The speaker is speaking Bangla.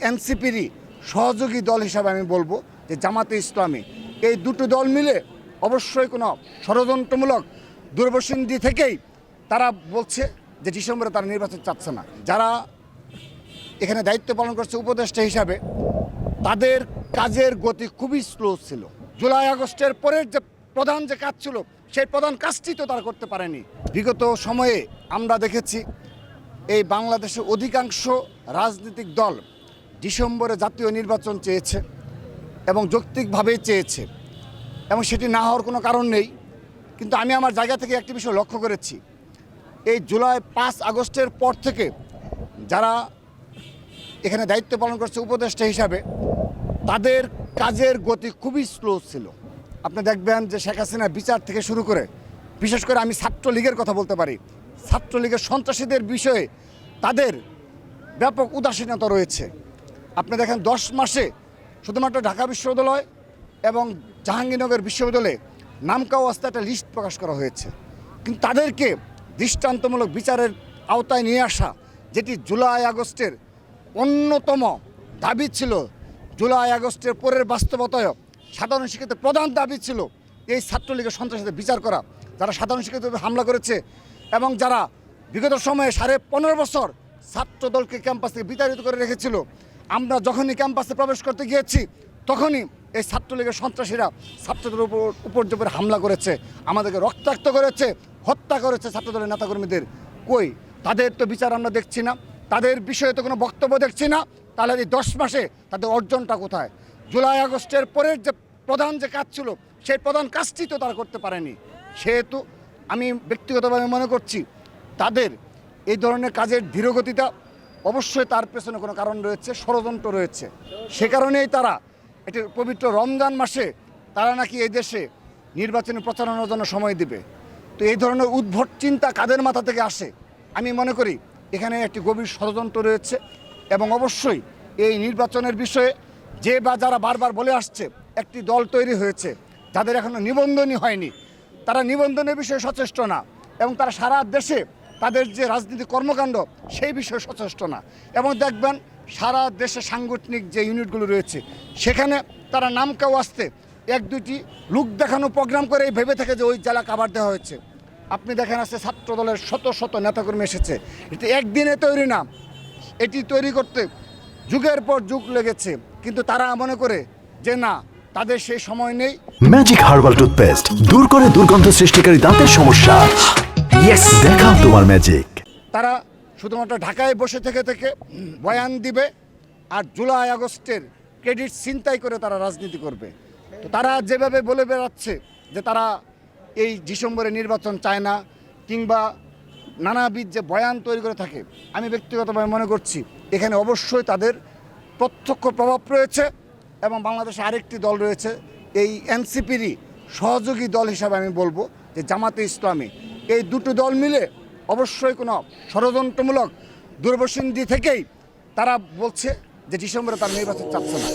এনসিপিরই সহযোগী দল হিসাবে আমি বলবো যে জামাতে ইসলামী, এই দুটো দল মিলে অবশ্যই কোনো ষড়যন্ত্রমূলক দূরদর্শনী থেকেই তারা বলছে যে ডিসেম্বরে তারা নির্বাচন চাচ্ছে না। যারা এখানে দায়িত্ব পালন করছে উপদেষ্টা হিসাবে, তাদের কাজের গতি খুবই স্লো ছিল। জুলাই আগস্টের পরের যে প্রধান যে কাজ ছিল, সেই প্রধান কাজটি তো তারা করতে পারেনি। বিগত সময়ে আমরা দেখেছি এই বাংলাদেশের অধিকাংশ রাজনৈতিক দল ডিসেম্বরে জাতীয় নির্বাচন চেয়েছে এবং যৌক্তিকভাবেই চেয়েছে, এবং সেটি না হওয়ার কোনো কারণ নেই। কিন্তু আমি আমার জায়গা থেকে একটি বিষয় লক্ষ্য করেছি, এই জুলাই 5 আগস্টের পর থেকে যারা এখানে দায়িত্ব পালন করছে উপদেষ্টা হিসাবে, তাদের কাজের গতি খুবই স্লো ছিল। আপনি দেখবেন যে শেখ হাসিনা বিচার থেকে শুরু করে, বিশেষ করে আমি ছাত্রলীগের কথা বলতে পারি, ছাত্রলীগের সন্ত্রাসীদের বিষয়ে তাদের ব্যাপক উদাসীনতা রয়েছে। আপনি দেখেন 10 মাসে শুধুমাত্র ঢাকা বিশ্ববিদ্যালয় এবং জাহাঙ্গীরনগর বিশ্ববিদ্যালয়ে নামকা অবস্থায় একটা লিস্ট প্রকাশ করা হয়েছে, কিন্তু তাদেরকে দৃষ্টান্তমূলক বিচারের আওতায় নিয়ে আসা, যেটি জুলাই আগস্টের অন্যতম দাবি ছিল, জুলাই আগস্টের পরের বাস্তবতায় সাধারণ শিক্ষার্থীদের প্রধান দাবি ছিল এই ছাত্রলীগের সন্ত্রাসীদের বিচার করা, যারা সাধারণ শিক্ষার্থীদের হামলা করেছে এবং যারা বিগত সময়ে 15.5 বছর ছাত্রদলকে ক্যাম্পাস থেকে বিতাড়িত করে রেখেছিল। আমরা যখনই ক্যাম্পাসে প্রবেশ করতে গিয়েছি, তখনই এই ছাত্রলীগের সন্ত্রাসীরা ছাত্রদের উপর যেভাবে হামলা করেছে, আমাদেরকে রক্তাক্ত করেছে, হত্যা করেছে ছাত্রদলের নেতাকর্মীদের। কই তাদের তো বিচার আমরা দেখছি না, তাদের বিষয়ে তো কোনো বক্তব্য দেখছি না। তাহলে এই 10 মাসে তাদের অর্জনটা কোথায়? জুলাই আগস্টের পরের যে প্রধান যে কাজ ছিল, সেই প্রধান কাজটি তো তারা করতে পারেনি। সেহেতু আমি ব্যক্তিগতভাবে মনে করছি তাদের এই ধরনের কাজের ধীরগতিটা অবশ্যই তার পেছনে কোনো কারণ রয়েছে, ষড়যন্ত্র রয়েছে। সে কারণেই তারা এটি পবিত্র রমজান মাসে তারা নাকি এই দেশে নির্বাচনী প্রচারণার জন্য সময় দিবে। তো এই ধরনের উদ্ভট চিন্তা কাদের মাথা থেকে আসে? আমি মনে করি এখানে একটি গভীর ষড়যন্ত্র রয়েছে, এবং অবশ্যই এই নির্বাচনের বিষয়ে যে বা যারা বারবার বলে আসছে, একটি দল তৈরি হয়েছে যাদের এখনও নিবন্ধনই হয়নি, তারা নিবন্ধনের বিষয়ে সচেষ্ট না, এবং তারা সারা দেশে তাদের যে রাজনীতি কর্মকাণ্ড সেই বিষয়ে সচেষ্ট না। এবং দেখবেন সারা দেশে সাংগঠনিক যে ইউনিটগুলো রয়েছে, সেখানে তারা নামকাও আসতে 1-2টি লুক দেখানো প্রোগ্রাম করে ভেবে থাকে যে ওই জেলা কাভার দেওয়া হয়েছে। আপনি দেখেন আসছে ছাত্র দলের শত শত নেতাকর্মী এসেছে, এটি একদিনে তৈরি না, এটি তৈরি করতে যুগের পর যুগ লেগেছে। কিন্তু তারা মনে করে যে না, তাদের সেই সময় নেই। ম্যাজিক হার্বাল টুথপেস্ট দূর করে দুর্গন্ধ সৃষ্টিকারী দাঁতের সমস্যা। ইয়েস, দেখাও তোমার ম্যাজিক। তারা শুধুমাত্র ঢাকায় বসে থেকে থেকে বয়ান দিবে আর জুলাই আগস্টের ক্রেডিট ছিনতাই করে তারা রাজনীতি করবে। তো তারা যেভাবে বলে বেড়াচ্ছে যে তারা এই ডিসেম্বরে নির্বাচন চায় না, কিংবা নানাবিধ যে বয়ান তৈরি করে থাকে, আমি ব্যক্তিগতভাবে মনে করছি এখানে অবশ্যই তাদের প্রত্যক্ষ প্রভাব রয়েছে। এবং বাংলাদেশে আরেকটি দল রয়েছে, এই এনসিপিরই সহযোগী দল হিসাবে আমি বলবো যে জামাতে ইসলামী, এই দুটো দল মিলে অবশ্যই কোনো ষড়যন্ত্রমূলক দূরদর্শনী থেকেই তারা বলছে যে ডিসেম্বরে তারা নির্বাচন চাচ্ছে না।